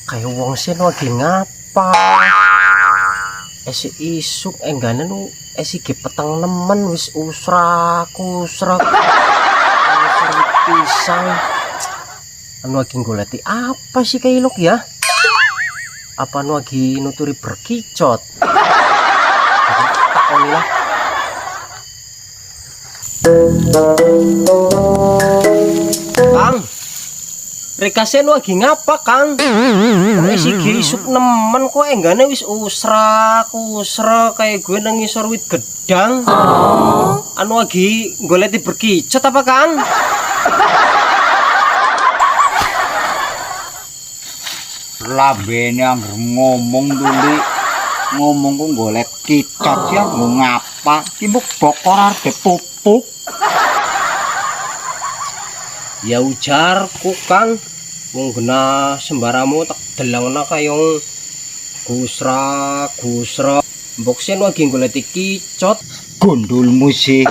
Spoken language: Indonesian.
Kayak wong sih lagi ngapa? Esi isuk enggane nu esi ge peteng nemen wis usrak pisang. Anu lagi goleti apa sih kayak iluk ya? Apa anu lagi nuturi berkicot? Takoni lah. Kang, rekase lu lagi ngapa, Kang? Isi isuk nemen kok enggane wis usrak kayak gue nang ngisor wit gedang. Anu lagi goleti berkicot apa, Kang? Lambene angger ngomong dulu. Ngomong ku golek kicot ya ngapa? Timbuk bokor arep pupuk. Ya ujarku, Kang. Wong gena sembaramu tak delangna kayong gusrak. Mbok sen lagi goleti kicot. Gondulmu sih.